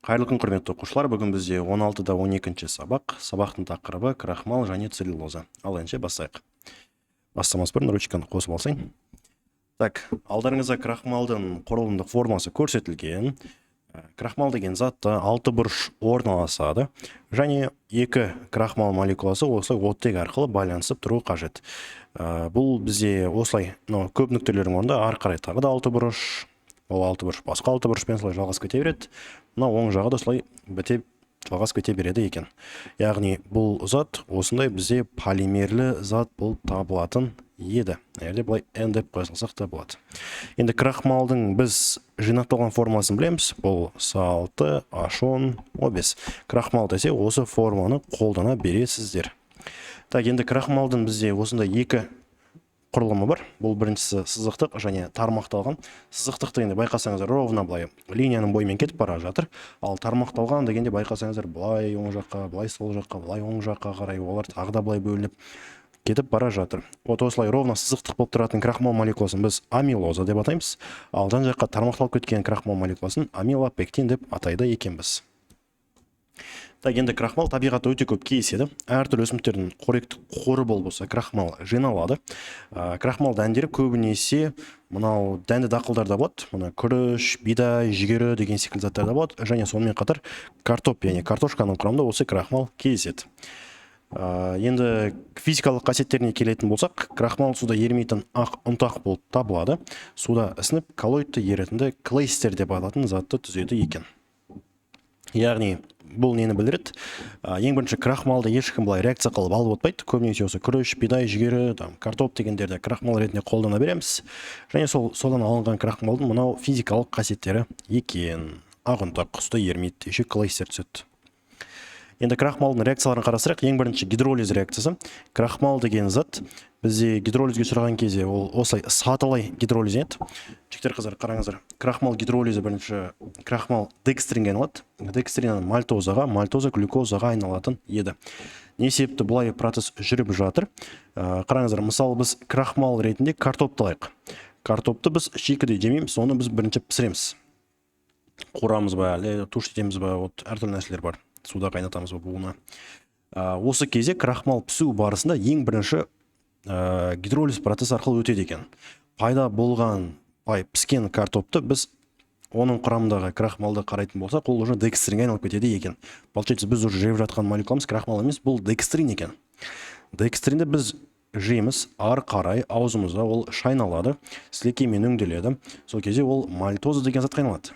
Қайырлы күн, құрметті оқушылар. Бүгін бізде 16-да 12-ші сабақ. Сабақтың тақырыбы крахмал және целлюлоза. Ал ендеше бастайық. Бастамас бұрын ручканы қосып алсаң. Так, алдарыңызда крахмалдың құрылымдық формасы көрсетілген. Крахмал деген затта 6 бұрыш орналасады және 2 крахмал молекуласы осылай оттек арқылы байланысып тұру қажет. Бұл бізде осылай көп нүктелердің орнында ары қарай тағы да 6 бұрыш. Ол 6 бұрыш басқа 6 бұрышпен солай жалғасып кете береді. Мына оң жағы да солай бітеп жалғасып кете береді екен. Яғни бұл зат осындай бізде полимерлі зат болып табылатын еді. Әлде былай N деп қоя салсақ та болады. Енді крахмалдың біз жинақталған формасын білеміз. Бұл С6H10O5. Крахмал десе осы форманы қолдана бересіздер. Так, енді крахмалдың бізде осындай 2 құрылымы бар. Бұл біріншісі сызықтық және тармақталған. Сызықтықты енді байқасаңыздар ровно былай линияның бойымен кетіп бара жатыр. Ал тармақталған дегенде байқасаңыздар былай оң жаққа, былай сол жаққа, былай оң жаққа қарай олар тағы да былай бөлініп кетіп бара жатыр. Вот осылай ровно сызықтық болып тұратын крахмал молекуласын біз амилоза деп атаймыз. Ал жан жаққа тармақталып кеткен крахмал молекуласын амилопектин деп атайды екенбіз. Так, енді крахмал табиғатта өте көп кездеседі. Әртүрлі өсімдіктердің қоректік қоры болса, крахмал жиналады. Крахмал дәндері көбінесе мынау дәнді дақылдарда болады. Мына күріш, бидай, жүгері деген секілді заттарда болады. Және сонымен қатар картоп, яғни картошканың құрамында осы крахмал кездеседі. Енді физикалық қасиеттеріне келетін болсақ, крахмал суда ерімейтін ақ ұнтақ болып табылады. Суда ісініп коллоидты ерітінді клейстер деп аталатын затты түзеді екен. Яғни бұл нені білдіреді? Ең бірінші крахмалды ешкім былай реакция қылып алып отпайды. Көбінесе осы күріш, бидай, жүгері, картоп дегендерді крахмал ретінде қолдана береміз. Және содан алынған крахмалдың мынау физикалық қасиеттері екен. Ақ ұнтақ суда ерімейді, еще клейстер түседі. Енді крахмалдың реакцияларын қарастырайық. Ең бірінші гидролиз реакциясы. Крахмал деген зат бізде гидролизге сұраған кезде ол осылай сатылай гидролиз еді. Жігіттер, қыздар, қараңыздар. Крахмал гидролизі бірінші крахмал декстринге айналады. Декстриннен мальтозаға, мальтоза глюкозаға айналатын еді. Не себепті бұлай процесс жүріп жатыр? Қараңыздар, мысалы біз крахмал ретінде картопты алайық. Картопты біз шикіде жемейміз, оны біз бірінші пісіреміз. Қурамыз ба, әлде туш етеміз ба, әртүрлі нәрселер бар. Суда қайнатамыз ба буына. Осы кезде крахмал пісу барысында ең бірінші гидролиз процесс арқылы өтеді екен. Пайда болған піскен картопты біз оның құрамындағы крахмалды қарайтын болсақ, ол уже декстринге айналып кетеді екен. Получается, біз уже жеп жатқан молекуламыз крахмал емес, бұл декстрин екен. Декстринді біз жейміз, ары қарай аузымызда ол шайналады, сілекеймен өңделеді. Сол кезде ол мальтоза деген затқа айналады.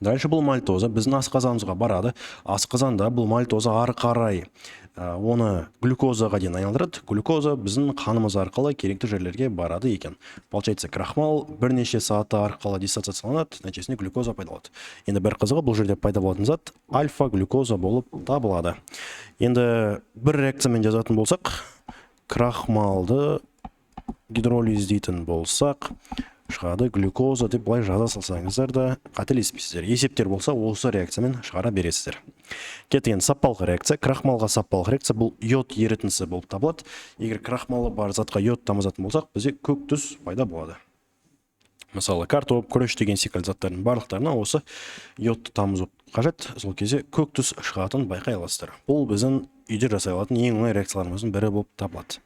Дальше бұл мальтоза біздің асқазанымызға барады. Асқазанда бұл мальтоза ары қарай оны глюкозаға дейін айналдырады. Глюкоза біздің қанымыз арқылы керекті жерлерге барады екен. Получается, крахмал бірнеше сағатта арқылы диссоциацияланады, нәтижесінде глюкоза пайда болады. Енді бір қызығы бұл жерде пайда болатын зат альфа-глюкоза болып табылады. Енді бір реакциямен жазатын болсақ, крахмалды гидролиздейтін болсақ, шығады глюкоза деп былай жаза салсаңыздар да қателеспейсіздер. Есептер болса осы реакциямен шығара бересіздер. Кеткен сапалық реакция. Крахмалға сапалық реакция бұл йод ерітіндісі болып табылады. Егер крахмалы бар затқа йод тамызатын болсақ, бізде көк түс пайда болады. Мысалы, картоп, күріш деген секілді заттардың барлықтарына осы йодты тамызу қажет. Сол кезде көк түс шығатын байқай аласыздар. Бұл біздің үйде жасай алатын ең оңай реакцияларымыздың бірі болып табылады.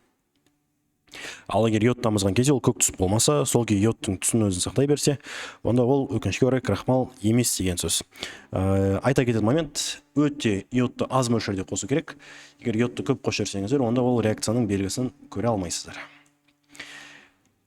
Ал егер йод тамызған кезде ол көк түс болмаса, сол кезде йодтың түсін өзін сақтай берсе, онда ол өкінішке орай крахмал емес деген сөз. Айта кететін момент, өте йодты аз мөлшерде қосу керек. Егер йодты көп қосып жіберсеңіздер, онда ол реакцияның белгісін көре алмайсыздар.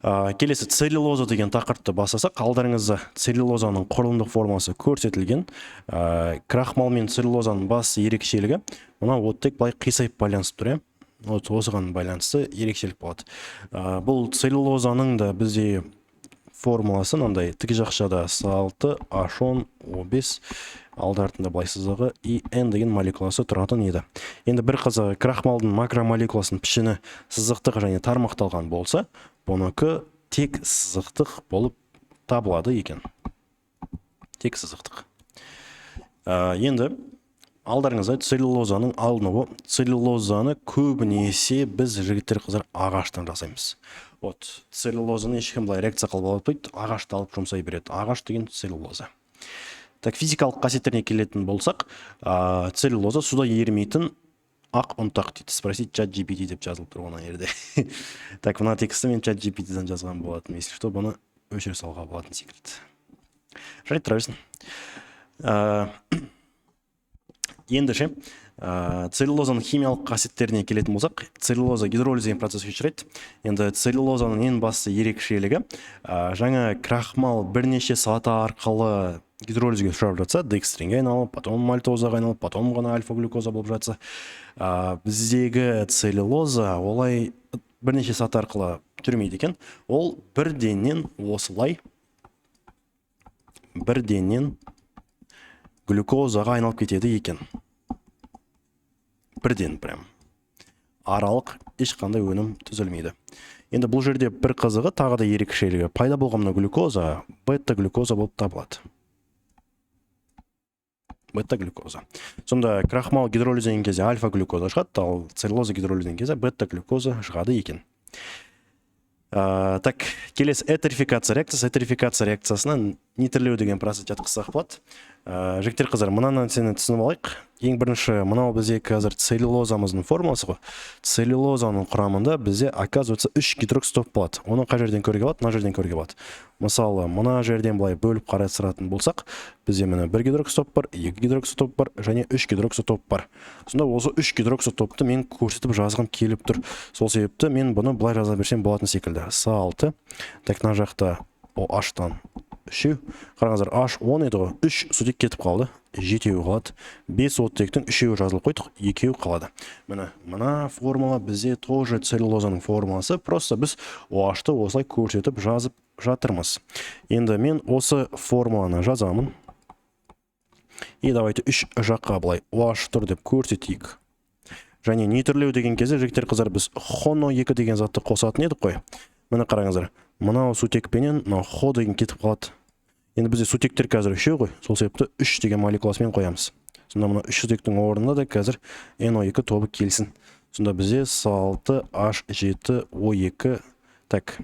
Келесі целлюлоза деген тақырыпты бастасақ, алдарыңызда целлюлозаның құрылымдық формасы көрсетілген. Крахмал мен целлюлозаның басты ерекшелігі, мына оттек былай қисайып байланысып тұр. Осыған байланысты ерекшелік болады. Бұл целлюлозаның да бізде формуласы мынандай тік жақшада С6H10O5 алды артында былай сызығы N деген молекуласы тұратын еді. Енді бір қызығы крахмалдың макромолекуласының пішіні сызықтық және тармақталған болса, бұныкі тек сызықтық болып табылады екен. Тек сызықтық. Енді алдарыңызда целлюлозаның алынуы. Целлюлозаны көбінесе біз жігіттер қыздар ағаштан жасаймыз. Целлюлозаны ешкім былай реакция қылып алып қойды, ағашты алып жұмсай береді. Ағаш деген целлюлоза. Так, физикалық қасиеттеріне келетін болсақ, целлюлоза суда ерімейтін ақ ұнтақ дейді. Спросить чат GPT деп жазылып тұр мына жерде. Так, мына тексті мен чат GPT-дан жазған болатын. Если что, бұны өшіре салуға болатын секрет. Жарайды, тұра берсін. Енді ше, целлюлозаның химиялық қасиеттеріне келетін болсақ, целлюлоза гидролиз деген процесс кешіреді. Енді целлюлозаның ең басты ерекшелігі, жаңа крахмал бірнеше саты арқылы гидролизге ұшырап жатса, декстринге айналып, потом мальтозаға айналып, потом ғана альфа-глюкоза болып жатса, біздегі целлюлоза олай бірнеше саты арқылы жүрмейді екен. Ол бірденнен осылай глюкозаға айналып кетеді екен. Бірден прям. Аралық ешқандай өнім түзілмейді. Енді бұл жерде бір қызығы, тағы да ерекшелігі. Пайда болған глюкоза бета-глюкоза болып табылады. Бета-глюкоза. Сонда крахмал гидролиздеген кезде альфа-глюкоза шығады, ал целлюлоза гидролиздеген кезде бета-глюкоза шығады екен. Так, келесі этерификация реакциясы. Этерификация реакциясына нитрлеу деген процесс жатқызсақ болады. Жігіттер қыздар, мынаны сені түсініп алайық. Ең бірінші, мынау бізде қазір целлюлозамыздың формуласы ғой. Целлюлозаның құрамында бізде оказывается 3 гидрокситоп болады. Оны қай жерден көруге болады, мына жерден көруге болады. Мысалы, мына жерден былай бөліп қарастыратын болсақ, бізде міне 1 гидрокситоп бар, 2 гидрокситоп бар және 3 гидрокситоп бар. Сонда осы 3 гидрокситопты мен көрсетіп жазғым келіп тұр. Сол себепті мен бұны былай жаза берсем болатын секілді. С6, так мына жақта OH-тан 3, қараңыздар, H10 еді ғой, 3 сутек кетіп қалды, 7 қалады. 5 оттектің 3 жазылып қойдық, 2 қалады. Мына формула бізде тоже целлюлозаның формуласы, просто біз OH-ты осылай көрсетіп жазып жатырмыз. Енді мен осы формуланы жазамын. И давайте 3 жаққа былай OH тұр деп көрсетейік. Және нитрлеу деген кезде, жігіттер қыздар, біз хоно 2 деген затты қосатын едік қой. Міне қараңыздар, мынау сутекпенен хо деген кетіп қалады. Енді бізде сутектер қазір 3 ғой, сол себепті 3 деген молекуласымен қоямыз. Сонда мына 3 сутектің орнында да қазір NO2 тобы келсін. Сонда бізде С6H7O2, так,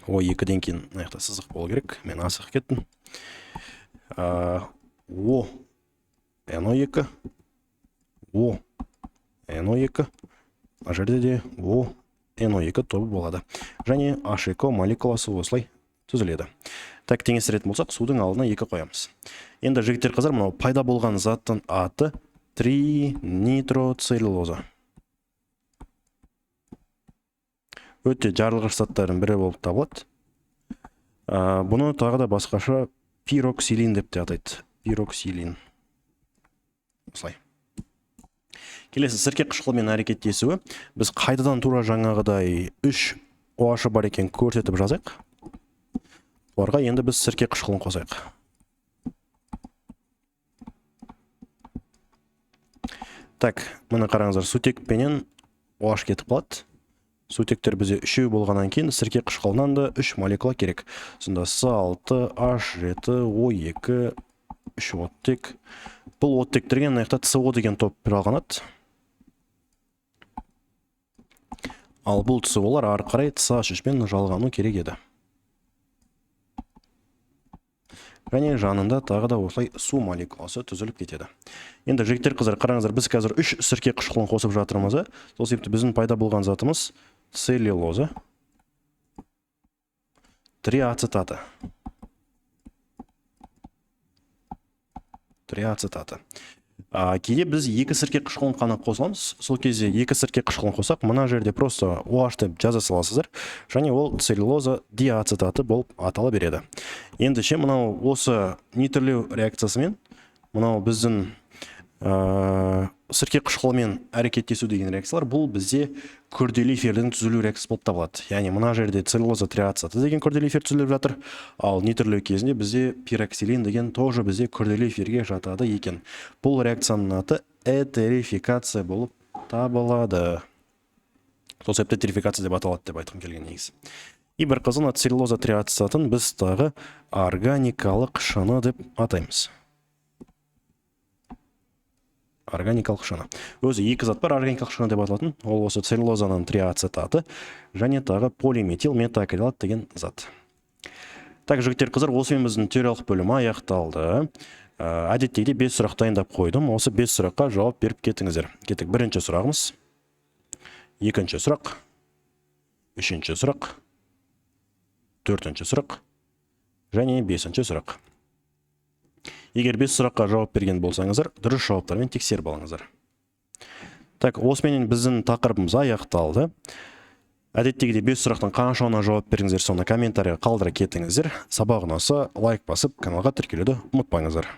O2-ден кейін аяқта сызық болу керек, мен асық кеттім. O NO2, O NO2, а жерде де O NO2 тобы болады. Және H2 молекуласы осылай түзіледі. Так, теңестіретін болсақ, судың алдына 2 қоямыз. Енді жігіттер қыздар, мынау пайда болған заттың аты тринитроцеллюлоза. Өте жарылғыш заттардың бірі болып табылады. Бұны тағы да басқаша пироксилин деп те атайды. Пироксилин. Осылай. Келесі сірке қышқылмен әрекеттесуі. Біз қайтадан тура жаңағыдай 3 OH бар екен көрсетіп жазайық. Оларға енді біз сірке қышқылын қосайық. Так, мына қараңыздар, сутекпенен OH кетіп қалады. Сутектер бізде 3 болғаннан кейін сірке қышқылынан да 3 молекула керек. Сонда С6H7O2 3 оттек. Бұл оттектерген аяқта СО деген топ алғанады. Ал бұл СО-лар ары қарай СH3-мен жалғану керек еді. Және жанында тағы да осылай су молекуласы түзіліп кетеді. Енді жігіттер қыздар, қараңыздар, біз қазір 3 сірке қышқылын қосып жатырмыз. Сол себепті біздің пайда болған затымыз целлюлоза триацетаты. Кейде біз 2 сірке қышқылын қана қосыламыз. Сол кезде 2 сірке қышқылын қосақ, мына жерде просто OH деп жаза саласыздар. Және ол целлюлоза диацетаты болып атала береді. Енді ше, мынау осы нитрлеу реакциясымен, мынау біздің сірке қышқылымен әрекеттесу деген реакциялар, бұл бізде күрделі эфирдің түзілу реакциясы болып табылады. Яғни мына жерде целлюлоза триацетаты деген күрделі эфир түзіліп жатыр, ал нитрлеу кезінде бізде пироксилин деген тоже бізде күрделі эфирге жатады екен. Бұл реакцияның аты этерификация болып табылады. Сол себепті этерификация деп аталады деп айтқым келген негізі. И бір қызығы, целлюлоза триацетатын біз тағы органикалық шыны деп атаймыз. Органикалық шыны. Өзі 2 зат бар, органикалық шыны деп аталатын. Ол осы целлюлозаның триацетаты және тағы полиметил метакрилат деген зат. Так, жігіттер, қыздар, осымен біздің теориялық бөлімі аяқталды. Әдеттегідей 5 сұрақ дайындап қойдым. Осы 5 сұраққа жауап беріп кетіңіздер. Кеттік. Бірінші сұрағымыз, екінші сұрақ, үшінші сұрақ, төртінші сұрақ және бесінші сұрақ. Егер 5 сұраққа жауап берген болсаңыздар, дұрыс жауаптармен тексеріп алыңыздар. Так, осымен біздің тақырыбымыз аяқталды. Әдеттегідей 5 сұрақтың қаншауына жауап беріңіздер, соны комментарийға қалдыра кетіңіздер. Сабақ ұнаса лайк басып, каналға тіркелуді ұмытпаңыздар.